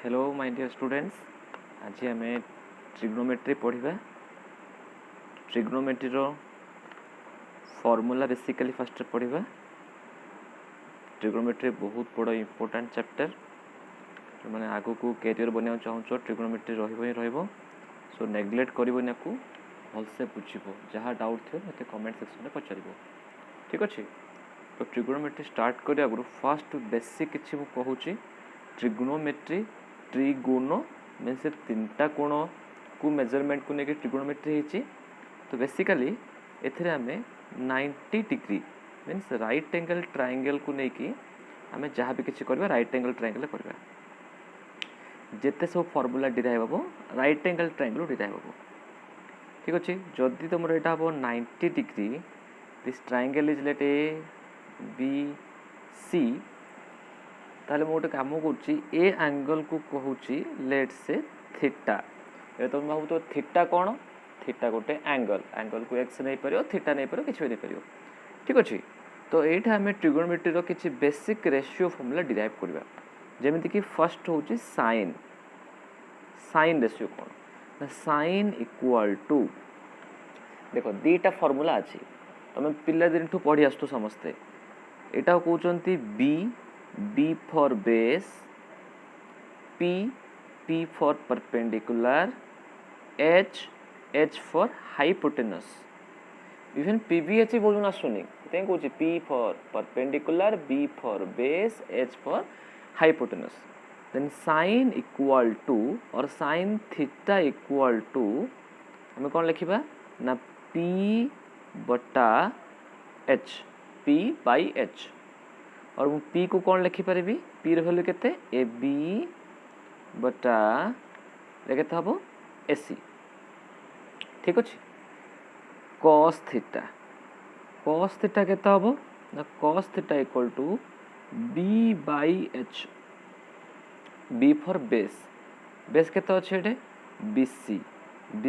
Hello my dear students, आज आम trigonometry पढ़ा। ट्रिग्नोमेट्री फॉर्मूला बेसिकली फर्स्ट पढ़ा। ट्रिग्नोमेट्री बहुत बड़ इंपोर्टेंट चैप्टर जो मैंने आगु को कैरियर बना चाहूँ ट्रिग्नोमेट्री रही सो नेग्लेक्ट करना को भलसे बुझ जहाँ डाउट थो मत कमेंट सेक्शन में पचार। ठीक अच्छे तो ट्रिग्नोमेट्री स्टार्ट कर आगु फास्ट बेसिक किसी मुझे कहूँ ट्रिग्नोमेट्री ट्रिगोनो मीन्स तीनटा कोण को मेजरमेंट को लेकिन ट्रिग्नोमेट्री होती। तो बेसिकली एथिरे आम 90 degree means right angle triangle को लेकिन आम जहाँ भी किसी करवा राइट एंगल ट्रायंगल करवा जिते सब फॉर्मूला डिराइव हम राइट एंगल ट्रायंगल डिराइव हम। ठीक अच्छे जदि तुम यहाँ हम 90 degree this triangle is let A B C ताले मोटे काम कर एंगल को कहूँ लेट से थीटा। ये तुम भाव तो थीटा कौन थीटा गोटे एंगल एंगल को एक्स नहीं पार थीटा नहीं पार कि नहीं पार। ठीक अच्छे तो ये आम ट्रिग्नोमेट्री किसी बेसिक रेशियो फॉर्मूला डिराइव करवा जमीती कि फर्स्ट हूँ साइन साइन रेशियो कौन ना साइन इक्वाल टू देख दीटा फॉर्मूला अच्छी तुम पिला दिन ठू पढ़ी आसु समस्ते यहाँ कहते B B for base, P for perpendicular, H for hypotenuse. Even PBH बोलना सुनी तें कहूँ P for perpendicular, B for base, H for hypotenuse. Then sin equal to और sin theta equal to हमें कौन लिखिबा ना P बटा H P by H और मु P को कौन लिखिपारि P वैल्यू केते ए बी बटा केते हम ए सी। ठीक अच्छे cos थीटा केते हम ना cos theta equal to B by H B for base केते अच्छे ये बी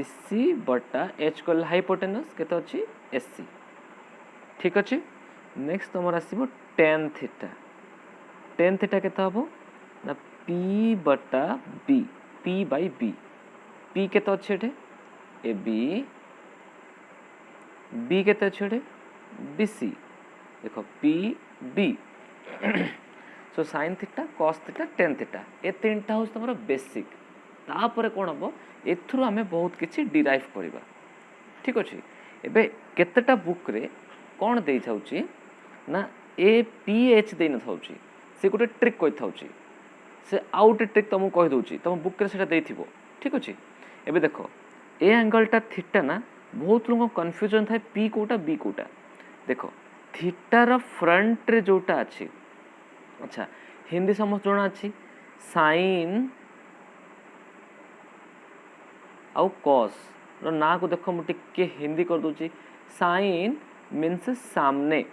सी बटा एच कल हाइपोटेनस केते अच्छी एस सी। ठीक अच्छे नेक्स्ट तुम आसो टेन थीटा केते हम ना पी बटा B P by B P केते अच्छे ये ए बी केते अच्छे ये बी सी देख P B so sin theta cos theta tan theta ए तीनटा हूँ तुम बेसिक तापर कौन हम एथुरु आम बहुत किसी डिराइव करवा। ठीक अच्छे एबे केतेटा बुक रे कौन दे थाउची ना ए पी एच दे न थाउची से गोटे ट्रिक कहि थाउची से आउट ट्रिक तुमको कहि दउची तुम बुक रे सेटा देथिबो। ठीक अछि एबे देखो ए एंगलटा थीटा ना बहुत लोग कन्फ्यूजन थाए पी कोटा बी कोटा देखो थीटार फ्रंट रे जोटा अछि अच्छा हिंदी समझ जणा अछि साइन आउ कॉस रो ना को देखो मु टिके हिंदी कर दउची साइन मीन्स सामने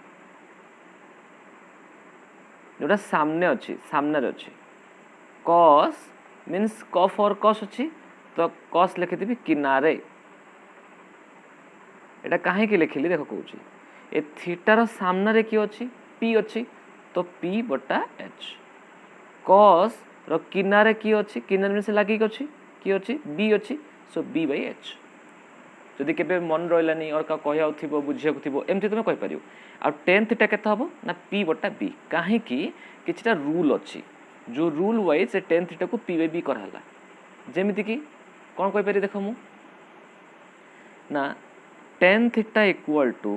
जोटा सामने अच्छी सामने अच्छी कॉस मीन्स क फॉर कॉस अच्छी तो कॉस लिखिदेवी किनारे एटा कहीं लिखिली देख कौन ए थीटार सामने किए अच्छी पी अच्छी तो पी बटा एच कॉस रो किनारे किए अच्छी किनारे मीन्स लगे अच्छी किए अच्छी बी अच्छी सो बी बाई एच जदि केबे मन रहिलानी और का कहया थिबो बुझिया थिबो एमती तुम कहि परियो आ टेन थीटा केते हबो ना p बटा b काहे कि किछटा रूल अछि जो रूल वाइज से टेन थीटा को p बाई b करहला जेमिति कि कोन कहि परि देखो मु ना tan theta equal to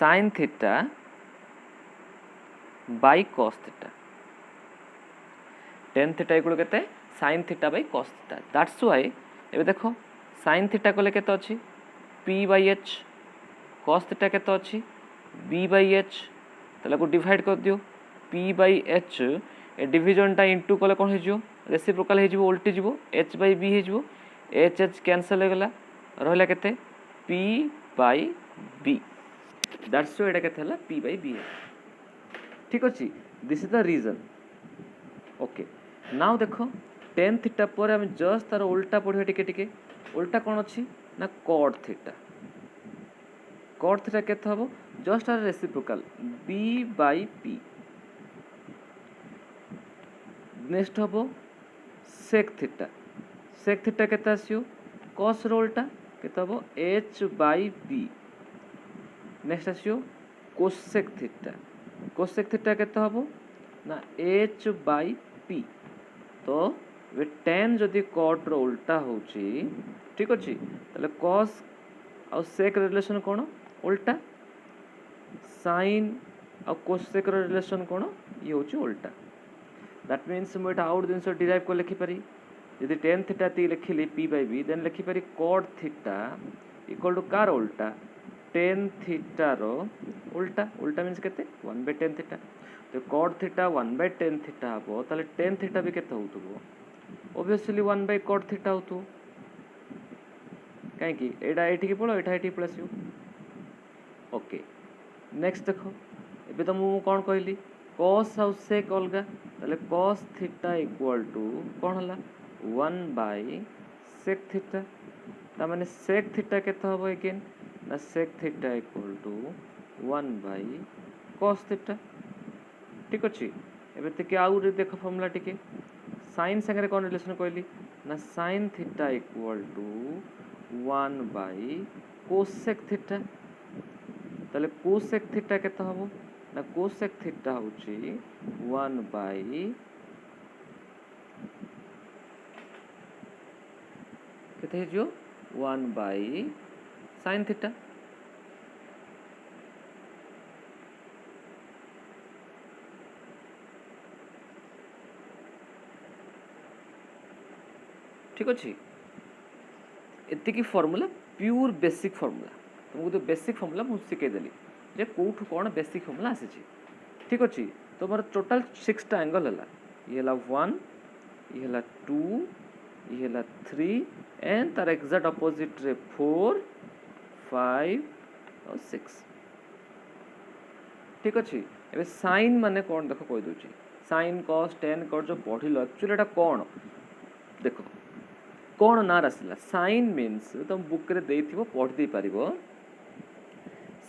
sin theta by cos theta tan theta equal केते sin theta by cos theta that's why एबे देखो sin थीटा को लेके तो अच्छी p by H cos theta के तो अच्छी b बाई एच तले को डिवाइड कर दियो p by H A division टा इनटू कले कोन हे जिवो रेसिप्रोकल हे जिवो उल्टी जिवो h बाई b हे जिवो h कैंसिल हो गला रहला केते p by b that's why एटा केते हला p बाई b। ठीक अछि this is the reason okay now देखो टेन थीटा पर हम जस्ट तार उल्टा पढ़िया टिके टिके उल्टा कौन अच्छी ना कॉट थीटा केते हबो just are reciprocal b by p next हम सेक थीटा केते आसियो कॉस रोलटा केते हम h by p next आसियो cosec theta केते हम ना h बाई p तो वे tan जदि कॉट रो उल्टा होची ठीक अछि तले cos आ सेक रिलेशन कोन उल्टा sin आ कोसेक रिलेशन कोन ये होची उल्टा दैट मीन्स मु एटा आउट दिन डिराइव को लिखि पारी यदि tan थीटा ती लिखिली p बाय b देन लिखि पारी cot थीटा इक्वल टू कार उल्टा tan थीटा रो उल्टा मीन्स केते 1 बाय tan थीटा तो cot theta 1 by tan theta हबो ताले tan थीटा भी केते होतबो ऑब्वियसली 1 बाय cot थीटा होतु काहे कि एटा एठी के पळो एटा एठी प्लस यू ओके नेक्स्ट देखो एबे तो मु कोन कहली cos और sec अलगा ताले cos थीटा इक्वल टू कोन हला 1 बाय sec थीटा ता माने sec थीटा केते हबो अगेन ना sec theta equal to 1 by cos theta ठीक अछि एबे ते के आउ रे देखो फार्मूला टिके sin संगे कोन रिलेशन कहली ना sin theta equal to 1 by cosec theta ताले cosec थीटा केते हबो ना cosec थीटा होची 1 बाय केते जो 1 बाय sin थीटा ठीक अछि एति की फार्मूला प्योर बेसिक फार्मूला तुमको तो बेसिक फार्मूला मु सिखे देली जे कोठु कोन बेसिक फार्मूला आसे छी ठीक अछि तो मोर टोटल 6 टा एंगल हला ये हला 1 ये हला 2 ये हला 3 एंड तार एग्जैक्ट ऑपोजिट रे 4 5 और 6 ठीक अछि एबे sin माने कोन देखो कहि दोची sin cos tan cos जो पढिलो एक्चुअली एटा कोन देखो कोन ना रसला sin मींस तुम बुक रे देथिबो पढ दे पारिबो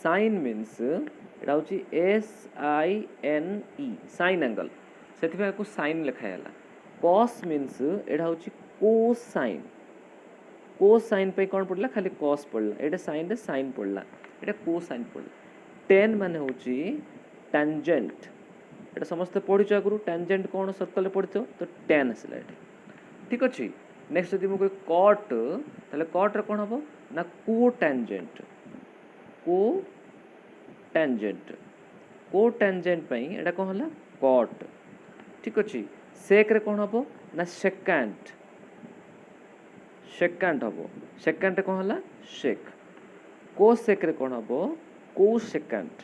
sin मींस एटा होची S I N E sin angle सेथिबे को sin लिखायला cos मींस एटा होची cosine पे कोन पडला खाली cos पडला एटा sin रे sin पडला एटा cosine पडला tan माने होची tangent एटा समस्त पढिचो आगुरु tangent कोन सर्कल रे पढिचो तो tan असला एटा ठीक अछि नेक्स्ट यदि मु कोइ cot ताले cot रे कोन हबो ना cotangent पई एटा कोन हला cot ठीक अछि sec रे कोन हबो ना secant हबो secant रे कोन हला sec cosec रे कोन हबो cosecant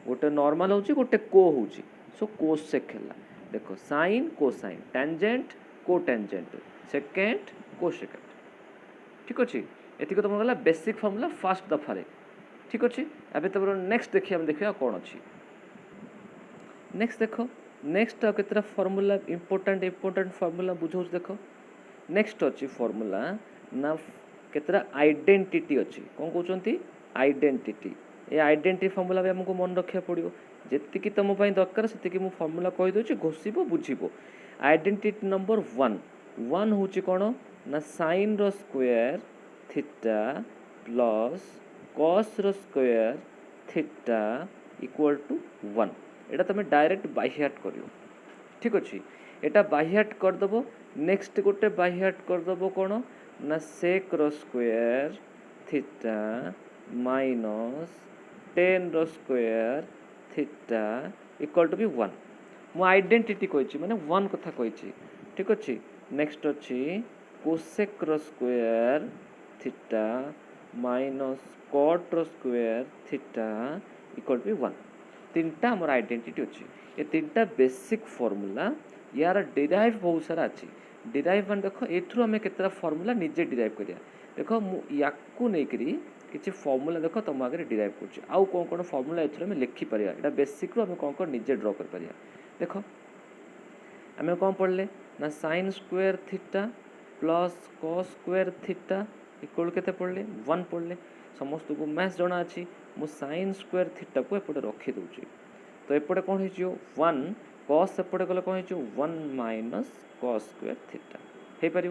गोटे नॉर्मल होची गोटे को होची सो cosec हला देखो sin cosine tangent cotangent secant cosecant ठीक अछि एति को तुम गला बेसिक फार्मूला फर्स्ट दफा रे ठीक अछि अबे तबर नेक्स्ट देखि हम देखिया कोन अछि नेक्स्ट देखो नेक्स्ट केतरा फार्मूला इंपोर्टेंट फार्मूला बुझौस देखो नेक्स्ट अछि फार्मूला ना केतरा आइडेंटिटी अछि कोन कहउचंती आइडेंटिटी ए आइडेंटिटी फार्मूला भी हमको मन रखिया पड़ियो जेति कि तुम पई दरकार सेति कि मु फार्मूला कहि दोछि घोषिबो बुझिबो आइडेंटिटी नंबर 1 होची कोन ना sin रो स्क्वायर थीटा प्लस cos रो स्क्वायर थीटा इक्वल टू 1 एटा तमे डायरेक्ट बाय हार्ट करियो ठीक अछि एटा बाय हार्ट कर दबो नेक्स्ट गोटे बाय हार्ट कर दबो कोन ना sec रो स्क्वायर थीटा माइनस tan रो स्क्वायर थीटा इक्वल टू भी 1 मु आइडेंटिटी कहिछि माने 1 कथा कहिछि ठीक अछि नेक्स्ट अछि cosec रो स्क्वायर थीटा माइनस cot रो स्क्वायर थीटा इक्वल टू 1 तीनटा हमर आइडेंटिटी अछि ए तीनटा बेसिक फार्मूला यार डिराइव बहुत सारा अछि डिराइव मान देखो एथरो हमें केतरा फार्मूला निजे डिराइव करिया देखो मु याकू नै करी किछि फार्मूला देखो तुम आगे डिराइव करछि आउ कोन फार्मूला एथरो हमें लिखि परिया एटा बेसिक रो हमें कोन निजे ड्रा कर परिया देखो हमें कोन पढ़ले ना sin square theta plus cos square theta equal केते पढ़ले 1 पढ़ले समस्त को मैथ्स जणा अछि मु sin स्क्वायर थीटा को एपटे रखि दोछि तो एपटे कोन हिजियो 1 कॉस सेपटे गले कौन हो 1 माइनस कॉस स्क्वायर थीटा हो पार।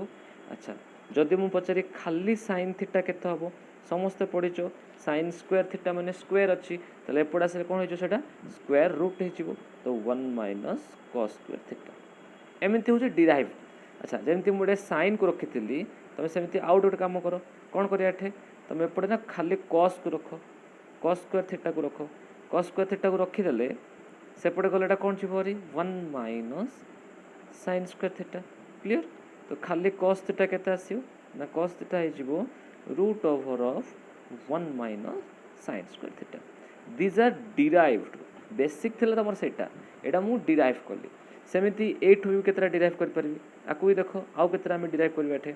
अच्छा जदि मु पचारि खाली साइन थीटा केते हम समस्ते पढ़ीच साइन स्क्वायर थीटा माने स्क्वायर अच्छी ताले एपटे आसे कौन हो स्क्वायर रूट हो तो 1 माइनस कॉस स्क्वायर थीटा एमती हूँ डिराइव। अच्छा जमी मुझे साइन को रखी थी तुम सेमती आउ गोटे कम कर कौन कर तुम एपटे ना खाली कॉस को रख कॉस स्क्वायर थीटा को रख कॉस स्क्वायर थीटा को रखीदे सेपटे गलाटा कौन छुरी 1 minus sine square theta clear. तो खाली कॉस थीटा केते आसियो ना कॉस थीटा हो root over of 1 minus sine square theta these are derived basic थिला तमर सेटा एटा मु डिराइव कली सेमिति 8 भी केतरा डिराइव कर परबी आकु भी देखो आउ केतरा हम डिराइव करबा एठे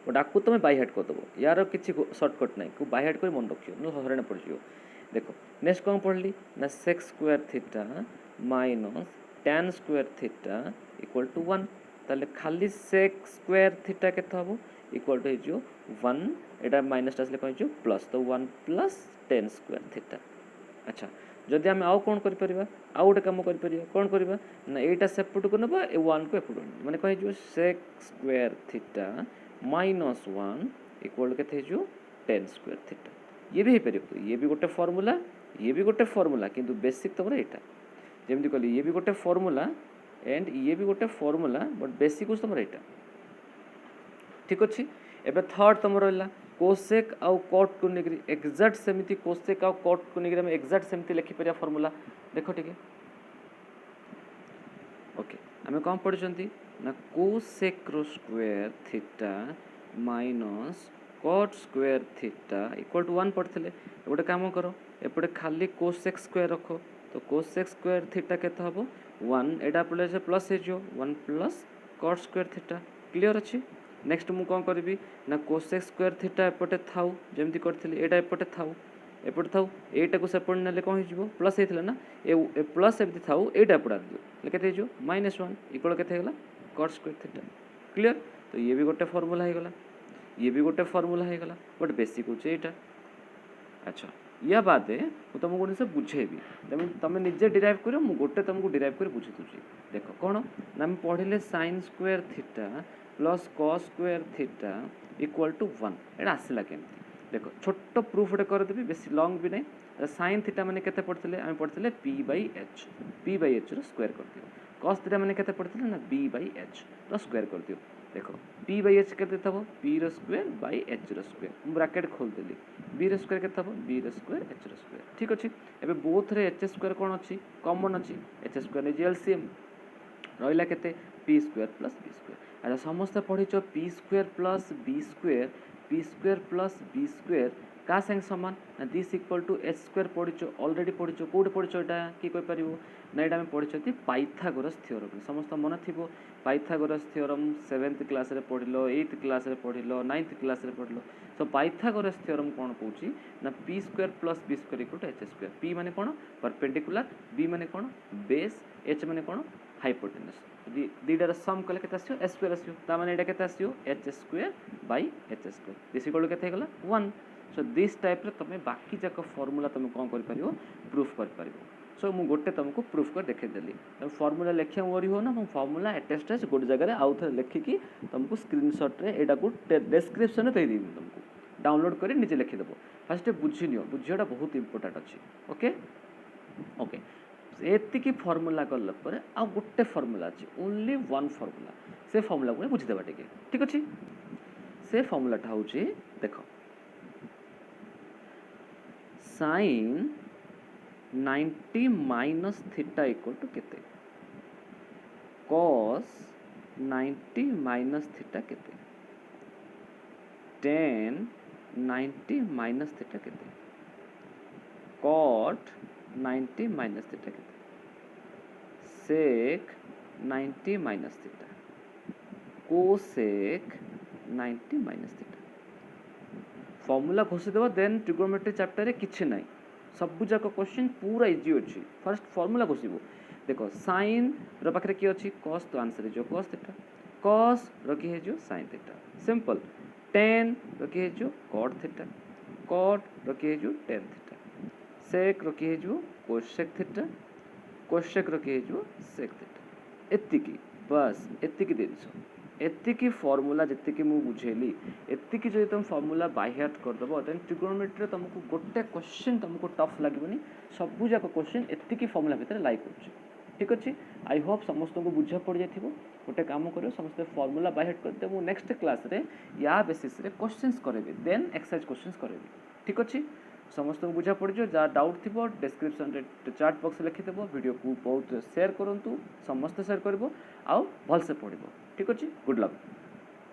बट आकु तुम बाय हार्ट कर दबो यार किछि शॉर्टकट नाही को बाय हार्ट कर मन रखियो न हरणे पड़ जियो। देखो नेक्स्ट कौन पढ़ली ना sec square theta minus tan square theta equal to 1 ताले खाली सेक स्क्वायर थीटा केते हबो इक्वल टू हो 1 एटा माइनस आसले कौन हो प्लस तो 1 प्लस tan स्क्वायर थीटा। अच्छा जदि आम आउ कौन कर परिबा आउ गोटे कम कर परिबा कौन करबा ना एटा सेपट को नबा ए 1 को एपट माने कहि जो sec square theta minus 1 equal केते हो tan स्क्वायर थीटा ये भी हो ये भी गोटे फॉर्मूला ये भी गोटे फॉर्मूला किंतु बेसिक तुम एटा जमी कहली ये भी गोटे फॉर्मूला एंड ये भी गोटे फॉर्मूला बट बेसिक हूँ तुम एटा ठीक अच्छे। एबे थर्ड तुम रहा कोसेक आउ कट को लेकर एक्जाक्ट सेमती कोसेक आउ कट को लेकर एक्जाक्ट सेमती लिखिपर फॉर्मूला देख टे ओके आम कौन पढ़ी ना कोसेक रो square theta minus cot square theta equal to 1 पढ़ते गोटे काम कर एपटे खाली कोसेक स्क्वायर रख तो कोसेक स्क्वायर थीटा केते हबो 1 एटा प्लस प्लस हो 1 plus cut square theta clear अच्छी। नेक्स्ट मु कौन करी ना कोसेक स्क्वायर थीटा एपटे थाउ जमती करथिली एटा एपटे थाउ एटा को सेपट नेले कौन हो प्लस होता ना ए प्लस एमती थाउ एटा एपटा दियो केते हो -1 इक्वल केते होगा कट स्क्वायर थीटा क्लियर। तो ये भी गोटे फॉर्मूला हो गला ये भी गोटे फॉर्मूला हो गला बट बेसिक होचे एटा। अच्छा या बादे मु तुमको जिन बुझेबी तुम निजे डिराइव कर गोटे तुमको डिराइव कर बुझे दूसरी देख कौन ना आम पढ़ले sine square theta plus cos square theta equal to 1 एटा आसला केमती देख छोट प्रूफ गोटे करदेवी बेसी लंग भी नहीं साइन थीटा मैंने केते पढ़ते आम पढ़ते पी बाई एच स्क्वायर कर दियो कॉस थीटा मैंने केते पढ़ते ना बी बाई एच स्क्वायर कर दियो देखो पी बाई एच के P square by H square bracket खोलदेली बी स्क्वायर के बी स्क्वायर एच स्क्वायर ठीक अच्छे। एवं बोथ रे एच स्क्वायर कौन अच्छी कॉमन अच्छी एच स्क्वायर नहीं एलसीएम रहा के P square plus B square. अच्छा समस्त पढ़ीच P square plus B square क्या संगे सामान ना this equal to H square पढ़ीच अलरेडी पढ़ीच कौटे पढ़ीच यहाँ किए कहीपर ना यहाँ पढ़ी पाइथागोरस थ्योरम समस्त मन थी पाइथागोरस थ्योरम 7th क्लास पढ़ 8th क्लास पढ़ 9th क्लास पढ़ सो पाइथागोरस थ्योरम कौन कौन ना P square plus B square equal to H square P माने कौन परपेंडिकुलर बी माने कौन बेस एच माने कौन हाइपोटेनस दुईटार सम कले के एच स्क्वायर आसो के H square by H square this equal to के 1 सो दिस टाइप तुम बाकी जाक फॉर्मूला तुम कौन कर प्रूफ कर सो मु गोटे तुमको प्रूफ कर देखेदेली तुम फॉर्मूला लिखा वरी हो ना फॉर्मूला अटेस्ट गोटे जगह आउ थे लिखिकी तुमको स्क्रीनशॉट रे एटा को डिस्क्रिप्शन में देदेवी तुमको डाउनलोड कर निजे लिखिदेव फास्ट बुझी नियो बुझीटा बहुत इंपोर्टेंट अच्छी ओके ओके एतिकी फॉर्मूला कला पर आ गोटे फॉर्मूला अच्छी ओनली 1 फॉर्मूला से फॉर्मूला को बुझीदेवा टिके ठीक अच्छे से फॉर्मूलाटा हूँ देख sin 90 minus theta equal to केते कॉस 90 माइनस थीटा केते tan 90 माइनस थीटा केते कॉट 90 माइनस थीटा केते sec 90 minus theta cosec 90 minus theta formula घोषिदेव देन ट्रिग्नोमेट्री चैप्टर रे किछि नाही सब जाक क्वेश्चन पूरा इजी अच्छी फर्स्ट फॉर्मूला घोषिबो देखो साइन रो पाखरे की अच्छी cos तो आंसर जो cos थीटा cos रखी है जो sin थीटा सिंपल tan रखी है जो cot थीटा cot रखी है जो tan थीटा sec रखी है जो cosec थीटा कोशेक किए सेक थीटा एतिकी बस एतिकी दे दिस एतिकी फॉर्मूला जी मुझे बुझेली एतिकी जो तुम फॉर्मूला बाय हार्ट करदेव देन ट्रिगोनोमेट्री तुमको गोटे क्वेश्चन तुमको टफ लगनी सबू जाक क्वेश्चन एतिकी फॉर्मूला भितर लाई कर ठीक अच्छे आई होप समस्त को बुझा पड़ जाए गोटे काम कर समस्त फॉर्मूला बाय हार्ट करदे मु नेक्स्ट क्लास रे या बेसिस रे क्वेश्चंस करेबी देन एक्सरसाइज क्वेश्चंस करेबी ठीक अच्छे समस्त को बुझा पड़ जाए जहाँ डाउट थी डिस्क्रिप्शन रे चैट बॉक्स लिखिदेव वीडियो को बहुत शेयर करूँ समस्त शेयर कर आउ भलसे पढ़ ठीक अच्छे गुड लक।